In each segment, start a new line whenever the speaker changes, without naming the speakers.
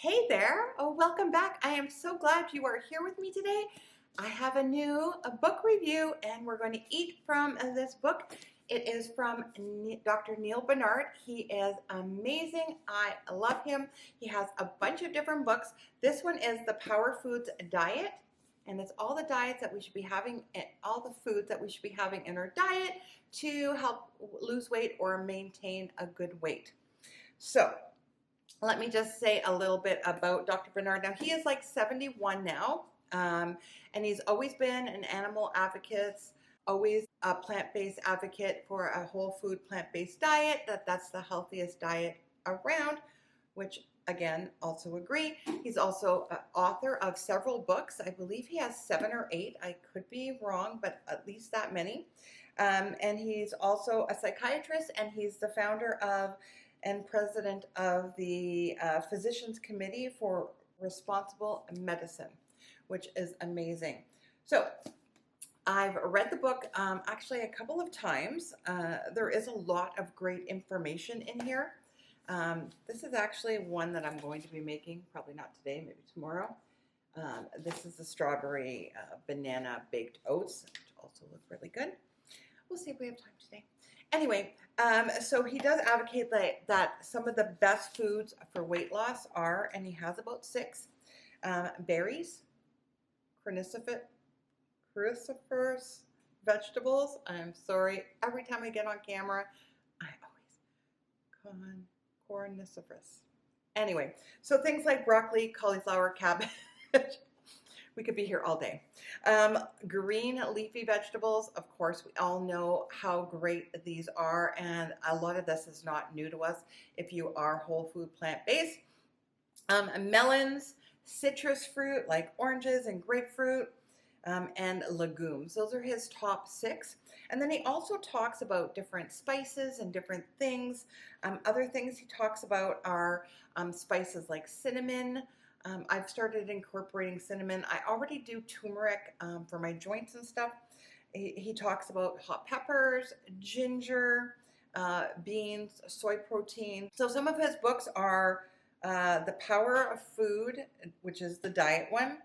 Hey there, welcome back. I am so glad you are here with me today. I have a new book review and we're going to eat from this book. It is from Dr. Neil Barnard. He is amazing. I love him. He has a bunch of different books. This one is the Power Foods Diet, and it's all the diets that we should be having, all the foods that we should be having in our diet to help lose weight or maintain a good weight. So let me just say a little bit about Dr. Barnard. Now, he is like 71 now, and he's always been an animal advocate, always a plant-based advocate for a whole food plant-based diet, that's the healthiest diet around, which again, also agree. He's also an author of several books. I believe he has 7 or 8. I could be wrong, but at least that many. And he's also a psychiatrist, and he's the founder of and president of the Physicians Committee for Responsible Medicine, which is amazing. So I've read the book actually a couple of times. There is a lot of great information in here. This is actually one that I'm going to be making, probably not today, maybe tomorrow. This is the strawberry banana baked oats, which also look really good. We'll see if we have time today. Anyway, so he does advocate that some of the best foods for weight loss are, and he has about 6, berries, cruciferous vegetables. I'm sorry, every time I get on camera, I always corniferous. Anyway, so things like broccoli, cauliflower, cabbage. We could be here all day. Green leafy vegetables, of course, we all know how great these are, and a lot of this is not new to us if you are whole food plant-based. Melons, citrus fruit like oranges and grapefruit, and legumes. Those are his top 6. And then he also talks about different spices and different things. Other things he talks about are spices like cinnamon. I've started incorporating cinnamon. I already do turmeric for my joints and stuff. He talks about hot peppers, ginger, beans, soy protein. So some of his books are The Power of Food, which is the diet one.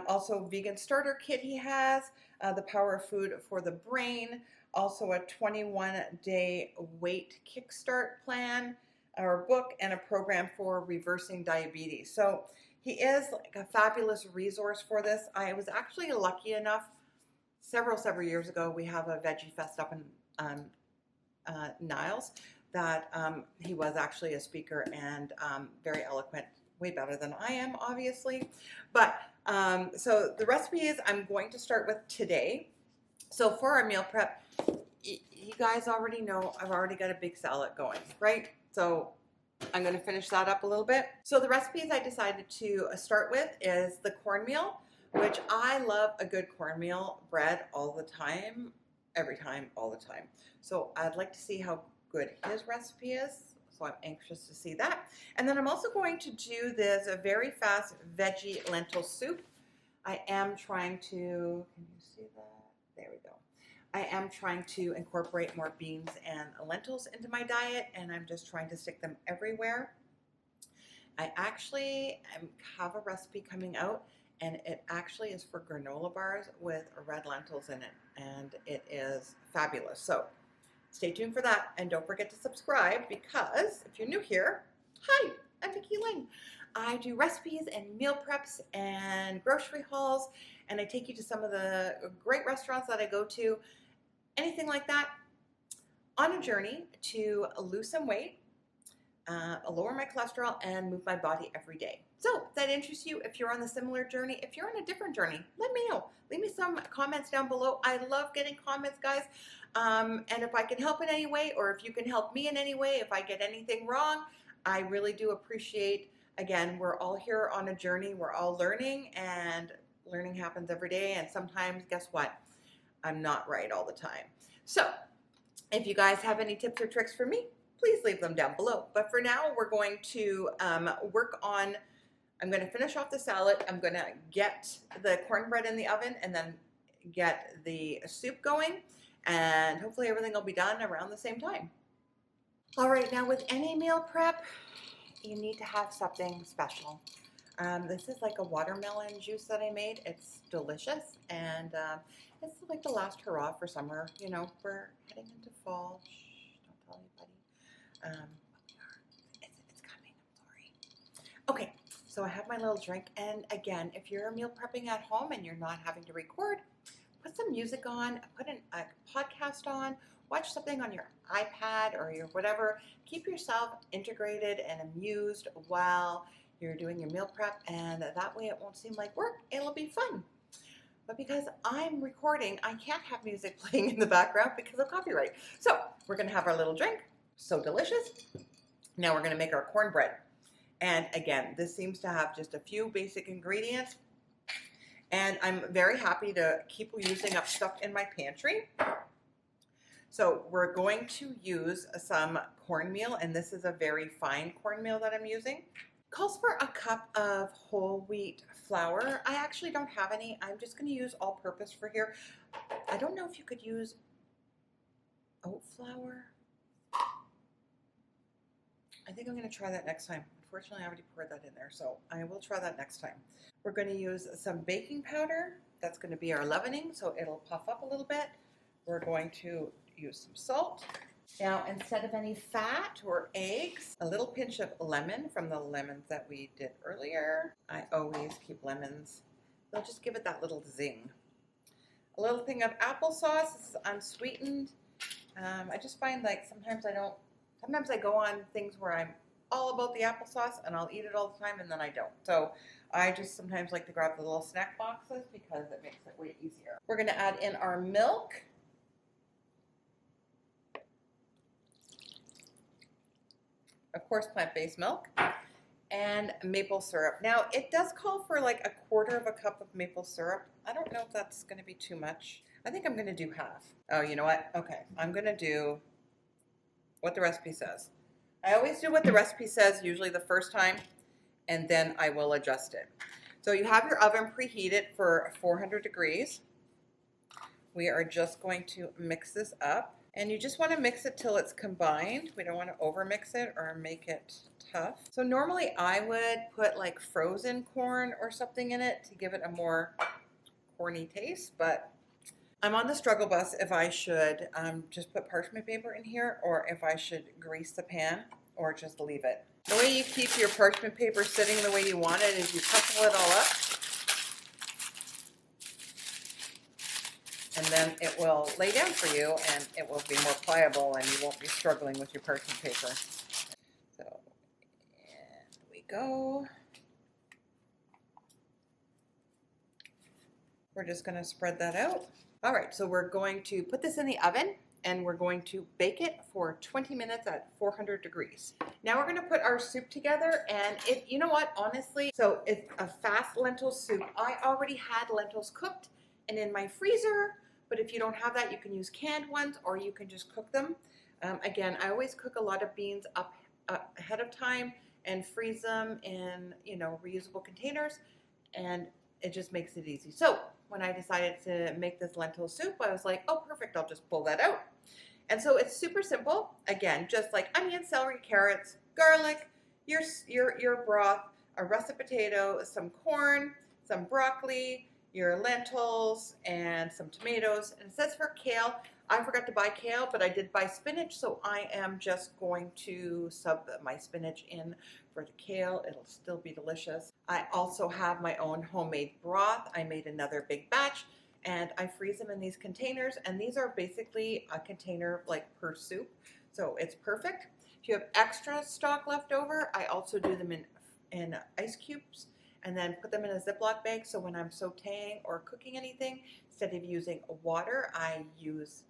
Also vegan starter kit he has, The Power of Food for the Brain, also a 21-day weight kickstart plan or book, and a program for reversing diabetes. So he is like a fabulous resource for this. I was actually lucky enough, several years ago, we have a veggie fest up in Niles, that he was actually a speaker and very eloquent, way better than I am, obviously. But so the recipes I'm going to start with today. So for our meal prep, you guys already know I've already got a big salad going, right? So I'm going to finish that up a little bit. So the recipes I decided to start with is the cornmeal, which I love a good cornmeal bread all the time, every time, all the time. So I'd like to see how good his recipe is. So I'm anxious to see that. And then I'm also going to do this a very fast veggie lentil soup. I am trying to, can you see that? There we go. I am trying to incorporate more beans and lentils into my diet, and I'm just trying to stick them everywhere. I actually have a recipe coming out, and it actually is for granola bars with red lentils in it, and it is fabulous. So stay tuned for that, and don't forget to subscribe, because if you're new here, hi, I'm Vicki-Lynne. I do recipes and meal preps and grocery hauls, and I take you to some of the great restaurants that I go to, anything like that, on a journey to lose some weight, lower my cholesterol, and move my body every day. So if that interests you, if you're on the similar journey, if you're on a different journey, let me know. Leave me some comments down below. I love getting comments, guys. And if I can help in any way, or if you can help me in any way, if I get anything wrong, I really do appreciate. Again, we're all here on a journey. We're all learning, and learning happens every day. And sometimes, guess what? I'm not right all the time. So if you guys have any tips or tricks for me, please leave them down below. But for now, we're going to work on, I'm going to finish off the salad. I'm going to get the cornbread in the oven and then get the soup going. And hopefully everything will be done around the same time. All right, now with any meal prep, you need to have something special. This is like a watermelon juice that I made. It's delicious, and it's like the last hurrah for summer. You know, we're heading into fall. Shh, don't tell anybody. It's coming. I'm sorry. Okay, so I have my little drink, and again, if you're meal prepping at home and you're not having to record, put some music on, put a podcast on, watch something on your iPad or your whatever. Keep yourself integrated and amused while you're doing your meal prep, and that way it won't seem like work. It'll be fun. But because I'm recording, I can't have music playing in the background because of copyright. So we're gonna have our little drink. So delicious. Now we're gonna make our cornbread. And again, this seems to have just a few basic ingredients. And I'm very happy to keep using up stuff in my pantry. So we're going to use some cornmeal, and this is a very fine cornmeal that I'm using. Calls for a cup of whole wheat flour. I actually don't have any. I'm just going to use all-purpose for here. I don't know if you could use oat flour. I think I'm going to try that next time. Unfortunately, I already poured that in there, so I will try that next time. We're going to use some baking powder. That's going to be our leavening, so it'll puff up a little bit. We're going to use some salt. Now, instead of any fat or eggs, a little pinch of lemon from the lemons that we did earlier. I always keep lemons. They'll just give it that little zing. A little thing of applesauce. This is unsweetened. I just find like sometimes I go on things where I'm all about the applesauce and I'll eat it all the time and then I don't. So I just sometimes like to grab the little snack boxes because it makes it way easier. We're going to add in our milk. Of course, plant-based milk, and maple syrup. Now, it does call for like 1/4 of a cup of maple syrup. I don't know if that's going to be too much. I think I'm going to do half. Oh, you know what? Okay, I'm going to do what the recipe says. I always do what the recipe says, usually the first time, and then I will adjust it. So you have your oven preheated for 400 degrees. We are just going to mix this up. And you just want to mix it till it's combined. We don't want to overmix it or make it tough. So normally I would put like frozen corn or something in it to give it a more corny taste, but I'm on the struggle bus if I should just put parchment paper in here or if I should grease the pan or just leave it. The way you keep your parchment paper sitting the way you want it is you couple it all up, and then it will lay down for you and it will be more pliable and you won't be struggling with your parchment paper. So, and we go. We're just going to spread that out. All right, so we're going to put this in the oven and we're going to bake it for 20 minutes at 400 degrees. Now we're going to put our soup together, and you know what, honestly, so it's a fast lentil soup. I already had lentils cooked and in my freezer. But if you don't have that, you can use canned ones or you can just cook them. Again, I always cook a lot of beans up ahead of time and freeze them in, reusable containers, and it just makes it easy. So when I decided to make this lentil soup, I was like, oh, perfect, I'll just pull that out. And so it's super simple. Again, just like onion, celery, carrots, garlic, your broth, a russet potato, some corn, some broccoli, your lentils, and some tomatoes. And it says for kale. I forgot to buy kale, but I did buy spinach, so I am just going to sub my spinach in for the kale. It'll still be delicious. I also have my own homemade broth. I made another big batch, and I freeze them in these containers, and these are basically a container like per soup, so it's perfect. If you have extra stock left over, I also do them in ice cubes, and then put them in a Ziploc bag, so when I'm sauteing or cooking anything, instead of using water, I use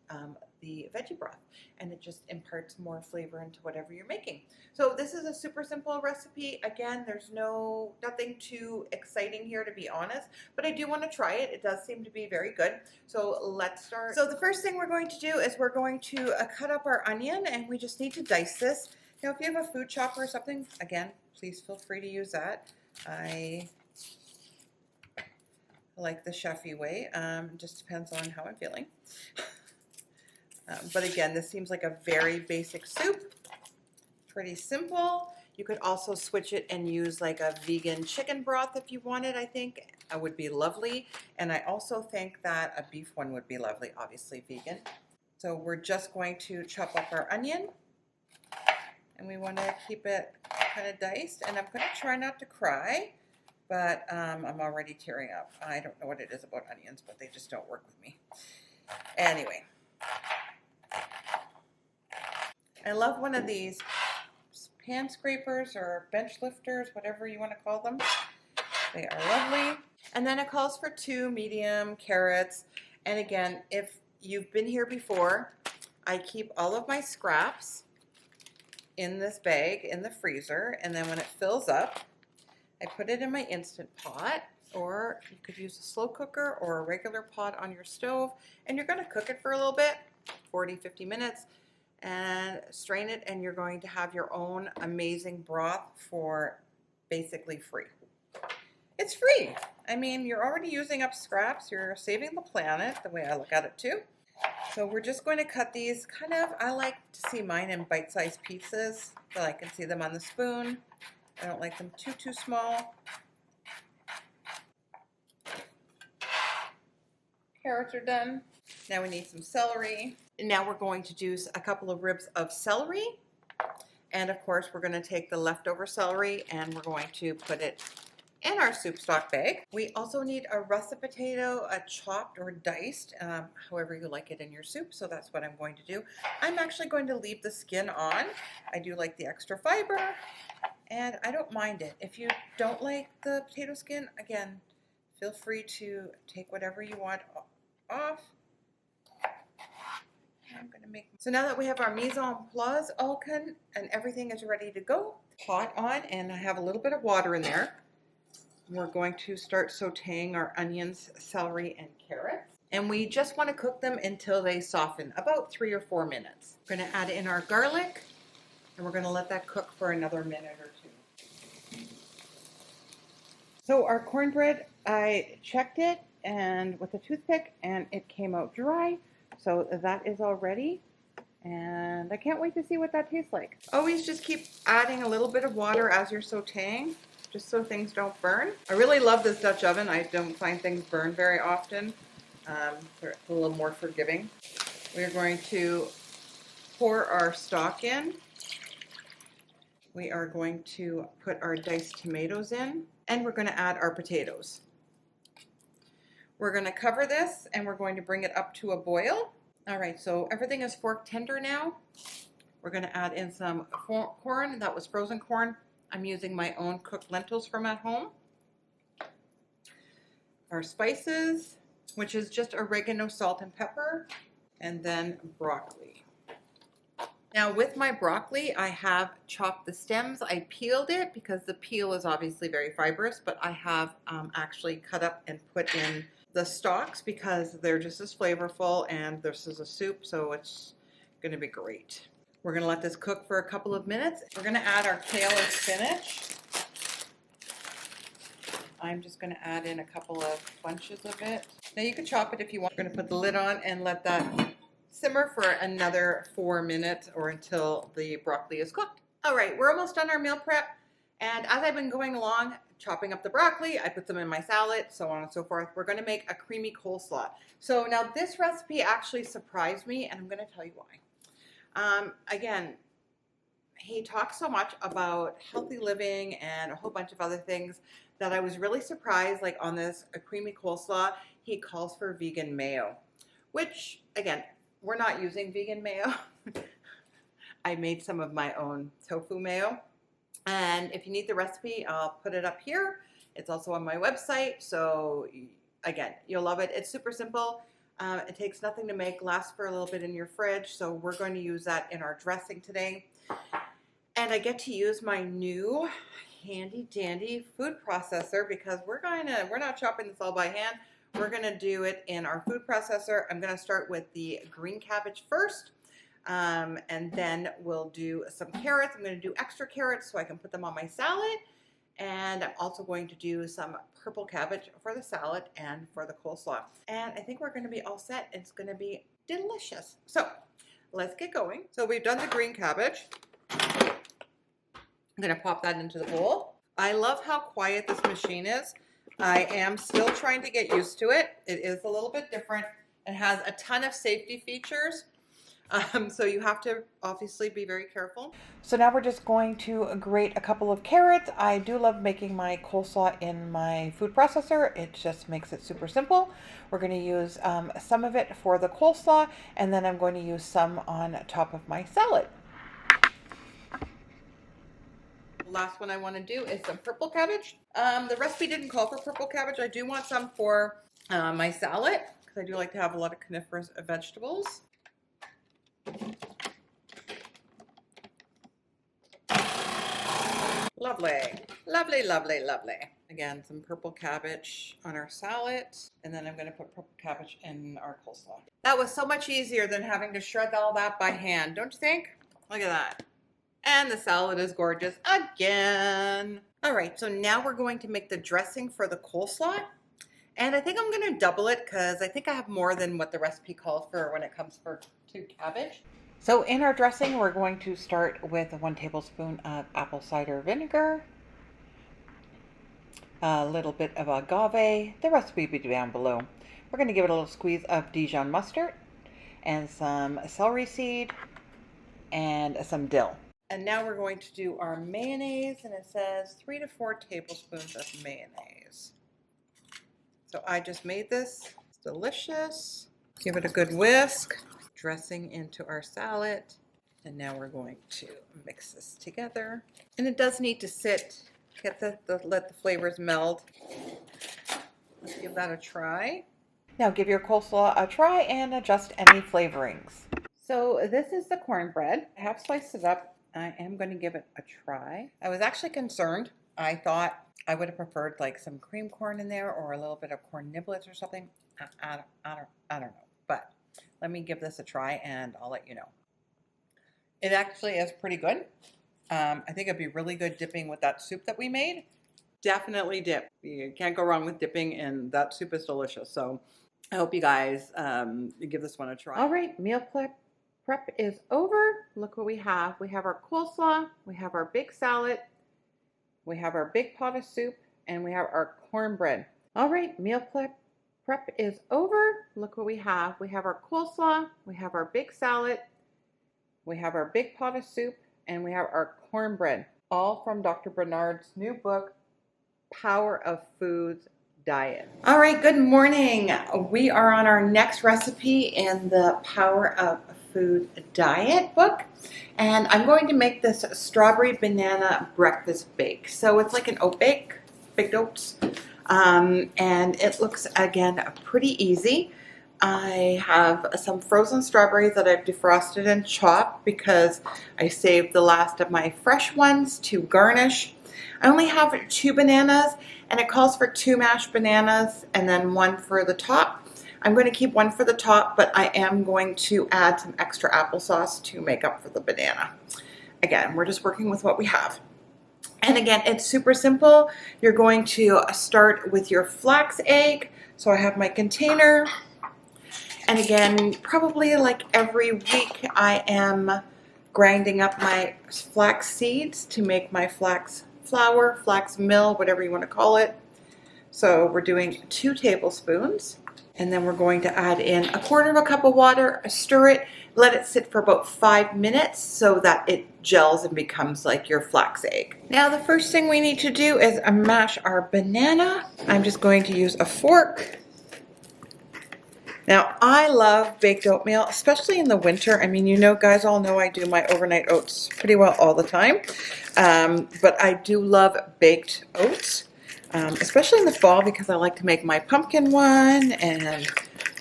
the veggie broth, and it just imparts more flavor into whatever you're making. So this is a super simple recipe. Again, there's nothing too exciting here, to be honest, but I do want to try it. It does seem to be very good. So let's start. So the first thing we're going to do is we're going to cut up our onion, and we just need to dice this. Now, if you have a food chopper or something, again, please feel free to use that. I like the chefy way. Just depends on how I'm feeling. But again, this seems like a very basic soup. Pretty simple. You could also switch it and use like a vegan chicken broth if you wanted, I think. It would be lovely. And I also think that a beef one would be lovely, obviously vegan. So we're just going to chop up our onion. And we want to keep it kind of diced. And I'm going to try not to cry, but I'm already tearing up. I don't know what it is about onions, but they just don't work with me. Anyway. I love one of these pan scrapers or bench lifters, whatever you want to call them. They are lovely. And then it calls for 2 medium carrots. And again, if you've been here before, I keep all of my scraps in this bag in the freezer. And then when it fills up, I put it in my Instant Pot, or you could use a slow cooker or a regular pot on your stove. And you're going to cook it for a little bit, 40, 50 minutes. And strain it, and you're going to have your own amazing broth for basically free. It's free. I mean, you're already using up scraps. You're saving the planet, the way I look at it too. So we're just going to cut these kind of, I like to see mine in bite-sized pieces so I can see them on the spoon. I don't like them too small. Carrots are done. Now we need some celery. And now we're going to do a couple of ribs of celery. And of course, we're going to take the leftover celery and we're going to put it in our soup stock bag. We also need a russet potato, chopped or diced, however you like it in your soup. So that's what I'm going to do. I'm actually going to leave the skin on. I do like the extra fiber and I don't mind it. If you don't like the potato skin, again, feel free to take whatever you want off. I'm going to make. So now that we have our mise en place open and everything is ready to go, pot on, and I have a little bit of water in there. We're going to start sauteing our onions, celery, and carrots. And we just want to cook them until they soften, about 3 or 4 minutes. We're going to add in our garlic, and we're going to let that cook for another minute or 2. So our cornbread, I checked it and with a toothpick, and it came out dry. So that is all ready, and I can't wait to see what that tastes like. Always just keep adding a little bit of water as you're sauteing, just so things don't burn. I really love this Dutch oven. I don't find things burn very often. They're a little more forgiving. We're going to pour our stock in. We are going to put our diced tomatoes in, and we're going to add our potatoes. We're going to cover this and we're going to bring it up to a boil. All right, so everything is fork tender now. We're going to add in some corn. That was frozen corn. I'm using my own cooked lentils from at home. Our spices, which is just oregano, salt, and pepper, and then broccoli. Now with my broccoli, I have chopped the stems. I peeled it because the peel is obviously very fibrous, but I have actually cut up and put in the stalks because they're just as flavorful, and this is a soup, so it's going to be great. We're going to let this cook for a couple of minutes. We're going to add our kale and spinach. I'm just going to add in a couple of bunches of it. Now you can chop it if you want. We're going to put the lid on and let that simmer for another 4 minutes or until the broccoli is cooked. All right, we're almost done our meal prep. And as I've been going along, chopping up the broccoli, I put them in my salad, so on and so forth. We're going to make a creamy coleslaw. So now this recipe actually surprised me, and I'm going to tell you why. Again, he talks so much about healthy living and a whole bunch of other things that I was really surprised, like on this a creamy coleslaw, he calls for vegan mayo, which, again, we're not using vegan mayo. I made some of my own tofu mayo. And if you need the recipe, I'll put it up here. It's also on my website. So again, you'll love it. It's super simple. It takes nothing to make, lasts for a little bit in your fridge. So we're going to use that in our dressing today. And I get to use my new handy dandy food processor because we're not chopping this all by hand. We're going to do it in our food processor. I'm going to start with the green cabbage first. And then we'll do some carrots. I'm going to do extra carrots so I can put them on my salad. And I'm also going to do some purple cabbage for the salad and for the coleslaw. And I think we're going to be all set. It's going to be delicious. So let's get going. So we've done the green cabbage. I'm gonna pop that into the bowl. I love how quiet this machine is. I am still trying to get used to it. It is a little bit different. It has a ton of safety features. So you have to obviously be very careful. So now we're just going to grate a couple of carrots. I do love making my coleslaw in my food processor. It just makes it super simple. We're going to use some of it for the coleslaw, and then I'm going to use some on top of my salad. Last one I want to do is some purple cabbage. The recipe didn't call for purple cabbage. I do want some for my salad because I do like to have a lot of coniferous vegetables. Lovely, lovely, lovely, lovely. Again, some purple cabbage on our salad, and then I'm going to put purple cabbage in our coleslaw. That was so much easier than having to shred all that by hand, don't you think? Look at that. And the salad is gorgeous again. All right, so now we're going to make the dressing for the coleslaw. And I think I'm going to double it because I think I have more than what the recipe calls for when it comes to cabbage. So in our dressing, we're going to start with 1 tablespoon of apple cider vinegar, a little bit of agave. The recipe will be down below. We're going to give it a little squeeze of Dijon mustard and some celery seed and some dill. And now we're going to do our mayonnaise, and it says 3 to 4 tablespoons of mayonnaise. So I just made this. It's delicious. Give it a good whisk. Dressing into our salad. And now we're going to mix this together. And it does need to sit, let the flavors meld. Let's give that a try. Now give your coleslaw a try and adjust any flavorings. So this is the cornbread. I have sliced it up. I am going to give it a try. I was actually concerned. I thought I would have preferred like some cream corn in there or a little bit of corn niblets or something. I don't know. But let me give this a try and I'll let you know. It actually is pretty good. I think it'd be really good dipping with that soup that we made. Definitely dip. You can't go wrong with dipping, and that soup is delicious. So I hope you guys give this one a try. All right, meal prep is over. Look what we have. We have our coleslaw, we have our big salad, we have our big pot of soup, and we have our cornbread. All right, meal prep is over. Look what we have. We have our coleslaw, we have our big salad, we have our big pot of soup, and we have our cornbread. All from Dr. Barnard's new book, Power of Foods Diet. All right, good morning. We are on our next recipe in the Power of Food Diet book. And I'm going to make this strawberry banana breakfast bake. So it's like an oat bake, baked oats. And it looks, again, pretty easy. I have some frozen strawberries that I've defrosted and chopped because I saved the last of my fresh ones to garnish. I only have 2 bananas, and it calls for 2 mashed bananas and then 1 for the top. I'm going to keep 1 for the top, but I am going to add some extra applesauce to make up for the banana. Again, we're just working with what we have. And again, it's super simple. You're going to start with your flax egg. So I have my container. And again, probably like every week, I am grinding up my flax seeds to make my flax flour, flax meal, whatever you want to call it. So we're doing 2 tablespoons. And then we're going to add in 1/4 cup of water, stir it, let it sit for about 5 minutes so that it gels and becomes like your flax egg. Now the first thing we need to do is mash our banana. I'm just going to use a fork. Now I love baked oatmeal, especially in the winter. I mean, you know, guys all know I do my overnight oats pretty well all the time. But I do love baked oats. Especially in the fall because I like to make my pumpkin one and,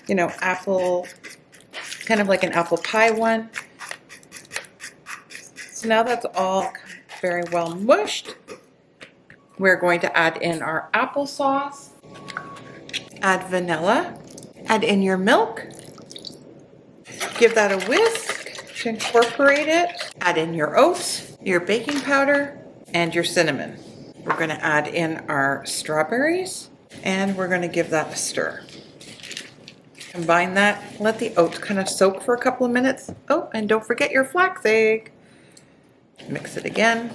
you know, apple, kind of like an apple pie one. So now that's all very well mushed. We're going to add in our applesauce, add vanilla, add in your milk, give that a whisk to incorporate it, add in your oats, your baking powder, and your cinnamon. We're going to add in our strawberries, and we're going to give that a stir. Combine that, let the oats kind of soak for a couple of minutes. Oh, and don't forget your flax egg. Mix it again.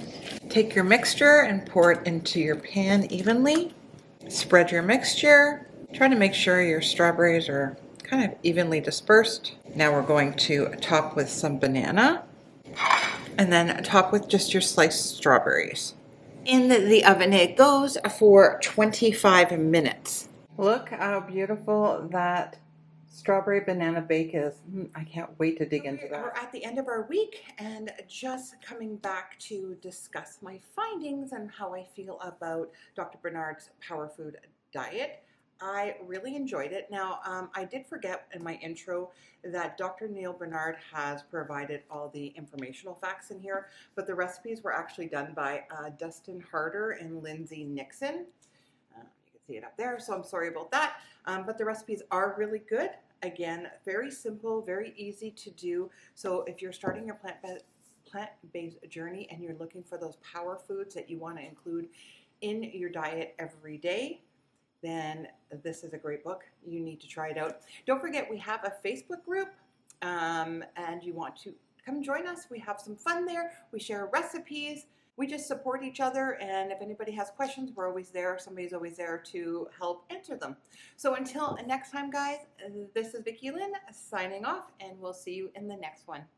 Take your mixture and pour it into your pan evenly. Spread your mixture. Try to make sure your strawberries are kind of evenly dispersed. Now we're going to top with some banana and then top with just your sliced strawberries. In the oven it goes for 25 minutes. Look how beautiful that strawberry banana bake is. I can't wait to dig into that. We're at the end of our week and just coming back to discuss my findings and how I feel about Dr. Barnard's Power Food Diet. I really enjoyed it. Now, I did forget in my intro that Dr. Neil Barnard has provided all the informational facts in here, but the recipes were actually done by Dustin Harder and Lindsay Nixon. You can see it up there, so I'm sorry about that. But the recipes are really good. Again, very simple, very easy to do. So if you're starting your plant-based journey and you're looking for those power foods that you want to include in your diet every day, then this is a great book. You need to try it out. Don't forget, we have a Facebook group, and you want to come join us. We have some fun there. We share recipes. We just support each other, and if anybody has questions, we're always there. Somebody's always there to help answer them. So until next time, guys, this is Vicki-Lynne signing off, and we'll see you in the next one.